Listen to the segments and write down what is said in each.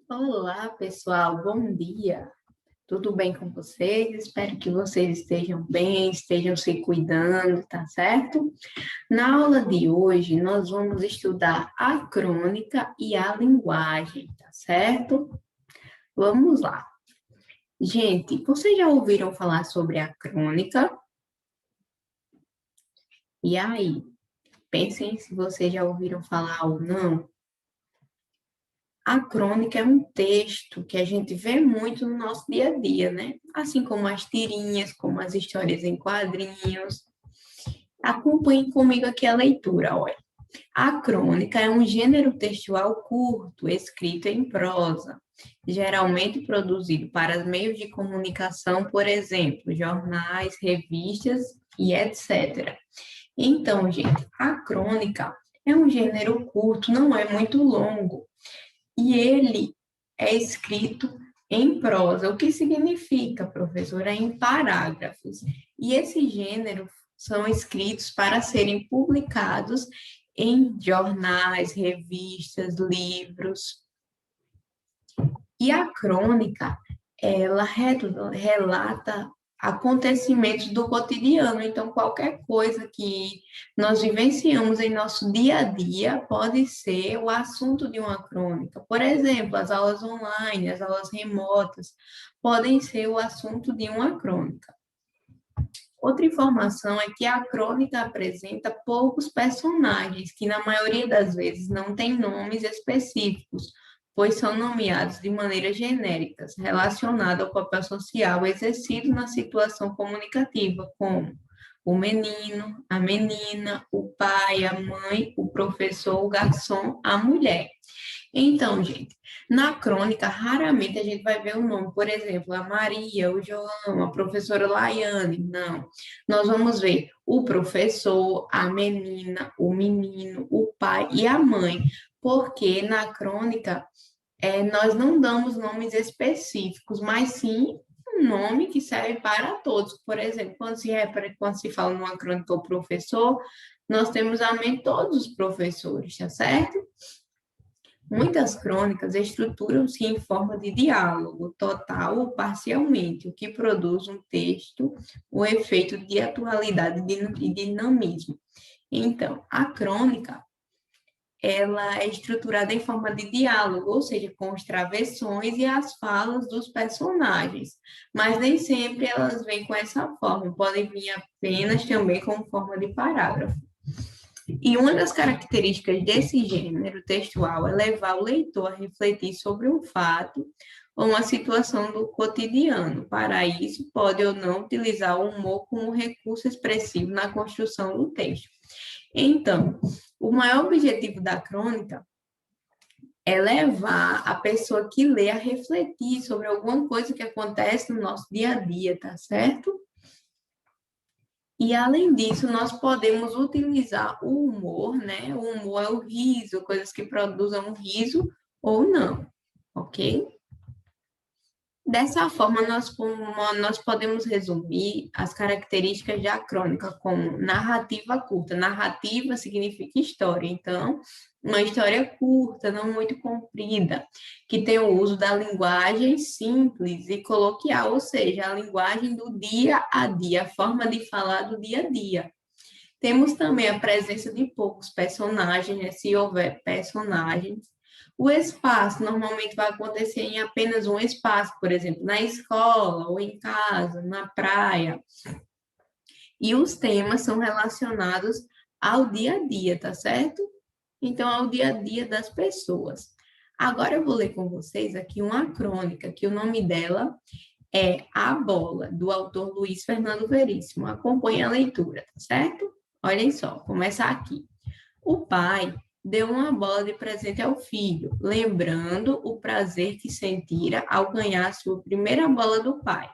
Olá, pessoal, bom dia. Tudo bem com vocês? Espero que vocês estejam bem, estejam se cuidando, tá certo? Na aula de hoje, nós vamos estudar a crônica e a linguagem, tá certo? Vamos lá. Gente, vocês já ouviram falar sobre a crônica? E aí, pensem se vocês já ouviram falar ou não. A crônica é um texto que a gente vê muito no nosso dia a dia, né? Assim como as tirinhas, como as histórias em quadrinhos. Acompanhe comigo aqui a leitura, olha. A crônica é um gênero textual curto, escrito em prosa, geralmente produzido para meios de comunicação, por exemplo, jornais, revistas e etc. Então, gente, a crônica é um gênero curto, não é muito longo e ele é escrito em prosa. O que significa, professora? É em parágrafos. E esse gênero são escritos para serem publicados em jornais, revistas, livros. E a crônica, ela relata acontecimentos do cotidiano. Então, qualquer coisa que nós vivenciamos em nosso dia a dia pode ser o assunto de uma crônica. Por exemplo, as aulas online, as aulas remotas, podem ser o assunto de uma crônica. Outra informação é que a crônica apresenta poucos personagens, que na maioria das vezes não têm nomes específicos, pois são nomeados de maneira genérica, relacionada ao papel social exercido na situação comunicativa, como o menino, a menina, o pai, a mãe, o professor, o garçom, a mulher. Então, gente, na crônica, raramente a gente vai ver o nome, por exemplo, a Maria, o João, a professora Laiane, não. Nós vamos ver o professor, a menina, o menino, o pai e a mãe, porque na crônica nós não damos nomes específicos, mas sim um nome que serve para todos. Por exemplo, quando se fala numa crônica o professor, nós temos a mente todos os professores, tá certo? Muitas crônicas estruturam-se em forma de diálogo, total ou parcialmente, o que produz um texto, o efeito de atualidade e dinamismo. Então, a crônica, ela é estruturada em forma de diálogo, ou seja, com as travessões e as falas dos personagens, mas nem sempre elas vêm com essa forma, podem vir apenas também como forma de parágrafo. E uma das características desse gênero textual é levar o leitor a refletir sobre um fato ou uma situação do cotidiano. Para isso, pode ou não utilizar o humor como recurso expressivo na construção do texto. Então, o maior objetivo da crônica é levar a pessoa que lê a refletir sobre alguma coisa que acontece no nosso dia a dia, tá certo? E, além disso, nós podemos utilizar o humor, né? O humor é o riso, coisas que produzam riso ou não, ok? Dessa forma, nós podemos resumir as características da crônica como narrativa curta. Narrativa significa história, então, uma história curta, não muito comprida, que tem o uso da linguagem simples e coloquial, ou seja, a linguagem do dia a dia, a forma de falar do dia a dia. Temos também a presença de poucos personagens, né, se houver personagens. O espaço normalmente vai acontecer em apenas um espaço, por exemplo, na escola, ou em casa, na praia. E os temas são relacionados ao dia a dia, tá certo? Então, ao dia a dia das pessoas. Agora eu vou ler com vocês aqui uma crônica, que o nome dela é A Bola, do autor Luiz Fernando Veríssimo. Acompanhe a leitura, tá certo? Olhem só, começa aqui. O pai deu uma bola de presente ao filho, lembrando o prazer que sentira ao ganhar a sua primeira bola do pai.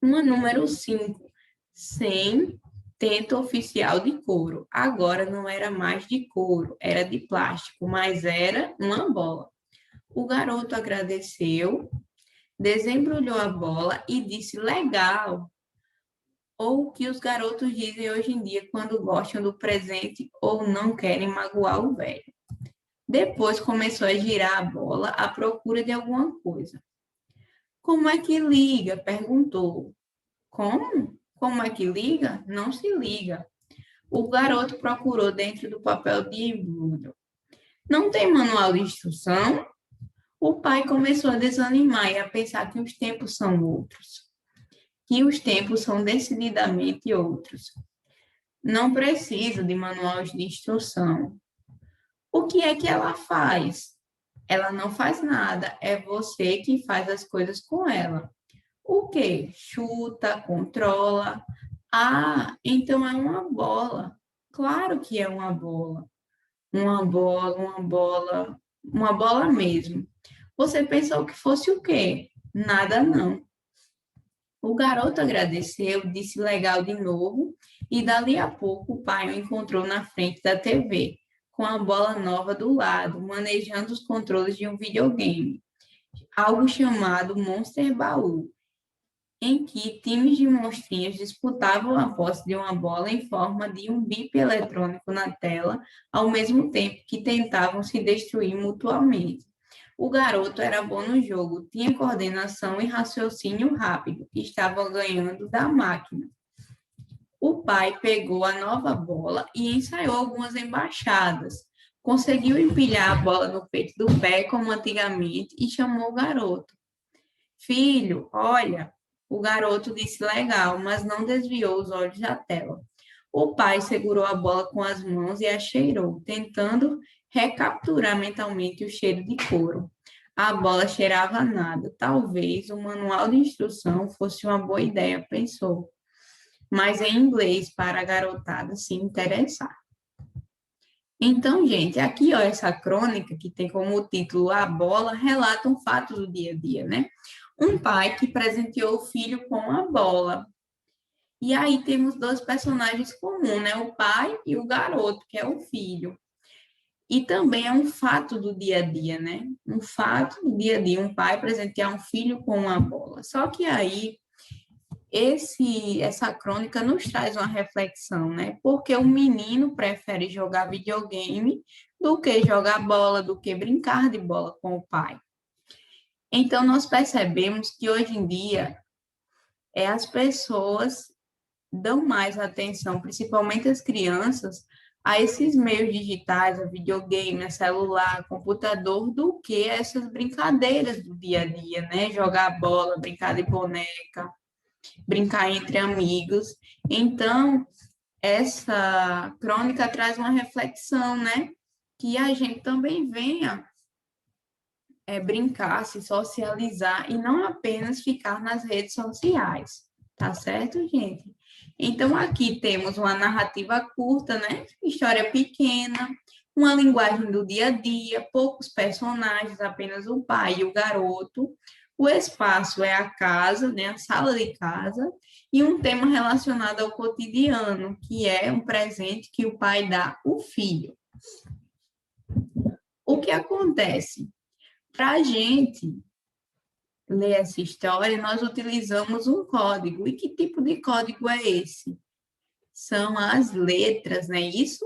Uma número 5, sem tento oficial de couro. Agora não era mais de couro, era de plástico, mas era uma bola. O garoto agradeceu, desembrulhou a bola e disse: legal. Ou o que os garotos dizem hoje em dia quando gostam do presente ou não querem magoar o velho. Depois começou a girar a bola à procura de alguma coisa. Como é que liga? Perguntou. Como? Como é que liga? Não se liga. O garoto procurou dentro do papel de embrulho. Não tem manual de instrução? O pai começou a desanimar e a pensar que os tempos são outros. Que os tempos são decididamente outros. Não precisa de manuais de instrução. O que é que ela faz? Ela não faz nada, é você que faz as coisas com ela. O quê? Chuta, controla. Ah, então é uma bola. Claro que é uma bola. Uma bola mesmo. Você pensou que fosse o quê? Nada não. O garoto agradeceu, disse legal de novo, e dali a pouco o pai o encontrou na frente da TV, com a bola nova do lado, manejando os controles de um videogame, algo chamado Monster Ball, em que times de monstrinhos disputavam a posse de uma bola em forma de um bip eletrônico na tela, ao mesmo tempo que tentavam se destruir mutuamente. O garoto era bom no jogo, tinha coordenação e raciocínio rápido, e estava ganhando da máquina. O pai pegou a nova bola e ensaiou algumas embaixadas. Conseguiu empilhar a bola no peito do pé, como antigamente, e chamou o garoto. Filho, olha, o garoto disse legal, mas não desviou os olhos da tela. O pai segurou a bola com as mãos e a cheirou, tentando recapturar mentalmente o cheiro de couro. A bola cheirava a nada. Talvez o manual de instrução fosse uma boa ideia, pensou. Mas em inglês para a garotada se interessar. Então, gente, aqui, ó, essa crônica que tem como título A Bola relata um fato do dia a dia, né? Um pai que presenteou o filho com a bola. E aí temos dois personagens comuns, né? O pai e o garoto, que é o filho. E também é um fato do dia a dia, né? Um fato do dia a dia, um pai presentear um filho com uma bola. Só que aí essa crônica nos traz uma reflexão, né? Porque o menino prefere jogar videogame do que jogar bola, do que brincar de bola com o pai. Então, nós percebemos que hoje em dia as pessoas dão mais atenção, principalmente as crianças, a esses meios digitais, a videogame, a celular, computador, do que essas brincadeiras do dia a dia, né? Jogar bola, brincar de boneca, brincar entre amigos. Então, essa crônica traz uma reflexão, né? Que a gente também venha brincar, se socializar e não apenas ficar nas redes sociais, tá certo, gente? Então, aqui temos uma narrativa curta, né? História pequena, uma linguagem do dia a dia, poucos personagens, apenas o pai e o garoto. O espaço é a casa, né? A sala de casa, e um tema relacionado ao cotidiano, que é um presente que o pai dá ao filho. O que acontece? Para a gente ler essa história, nós utilizamos um código. E que tipo de código é esse? São as letras, não é isso?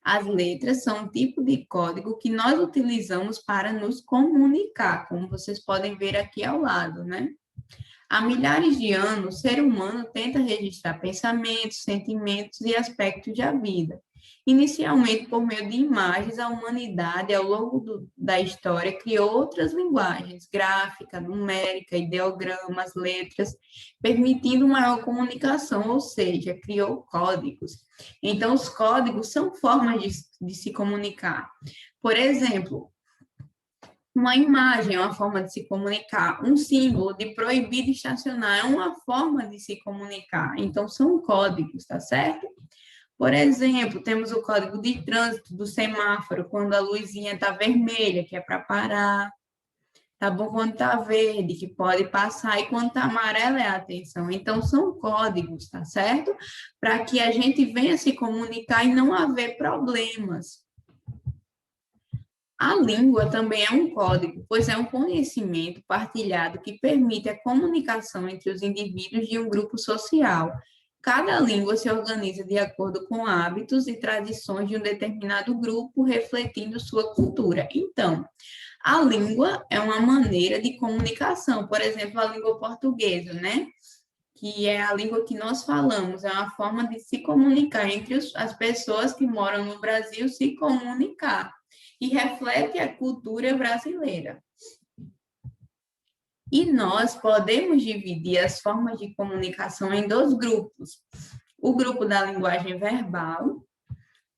As letras são um tipo de código que nós utilizamos para nos comunicar, como vocês podem ver aqui ao lado, né? Há milhares de anos, o ser humano tenta registrar pensamentos, sentimentos e aspectos da vida. Inicialmente, por meio de imagens, a humanidade, ao longo da história, criou outras linguagens, gráfica, numérica, ideogramas, letras, permitindo maior comunicação, ou seja, criou códigos. Então, os códigos são formas de se comunicar. Por exemplo, uma imagem é uma forma de se comunicar, um símbolo de proibido estacionar é uma forma de se comunicar. Então, são códigos, tá certo? Por exemplo, temos o código de trânsito do semáforo, quando a luzinha está vermelha, que é para parar. Tá bom quando está verde, que pode passar, e quando está amarela é a atenção. Então, são códigos, tá certo? Para que a gente venha se comunicar e não haver problemas. A língua também é um código, pois é um conhecimento partilhado que permite a comunicação entre os indivíduos de um grupo social. Cada língua se organiza de acordo com hábitos e tradições de um determinado grupo, refletindo sua cultura. Então, a língua é uma maneira de comunicação, por exemplo, a língua portuguesa, né? Que é a língua que nós falamos, é uma forma de se comunicar entre as pessoas que moram no Brasil, se comunicar, e reflete a cultura brasileira. E nós podemos dividir as formas de comunicação em dois grupos. O grupo da linguagem verbal,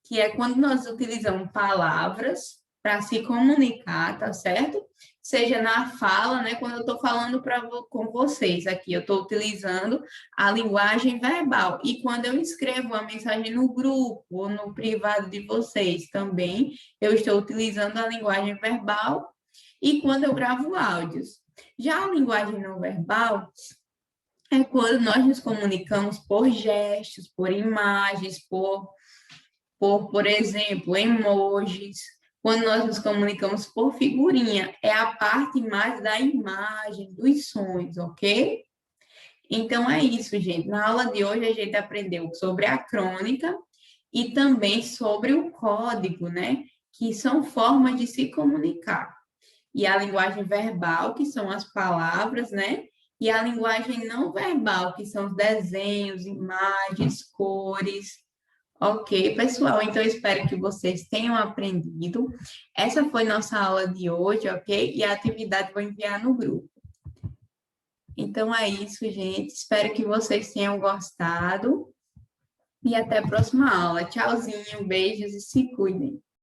que é quando nós utilizamos palavras para se comunicar, tá certo? Seja na fala, né? Quando eu estou falando com vocês aqui, eu estou utilizando a linguagem verbal. E quando eu escrevo uma mensagem no grupo ou no privado de vocês também, eu estou utilizando a linguagem verbal. E quando eu gravo áudios. Já a linguagem não verbal é quando nós nos comunicamos por gestos, por imagens, por exemplo, emojis. Quando nós nos comunicamos por figurinha, é a parte mais da imagem, dos sons, ok? Então é isso, gente. Na aula de hoje a gente aprendeu sobre a crônica e também sobre o código, né? Que são formas de se comunicar. E a linguagem verbal, que são as palavras, né? E a linguagem não verbal, que são os desenhos, imagens, cores. Ok, pessoal, então espero que vocês tenham aprendido. Essa foi nossa aula de hoje, ok? E a atividade vou enviar no grupo. Então é isso, gente. Espero que vocês tenham gostado. E até a próxima aula. Tchauzinho, beijos e se cuidem.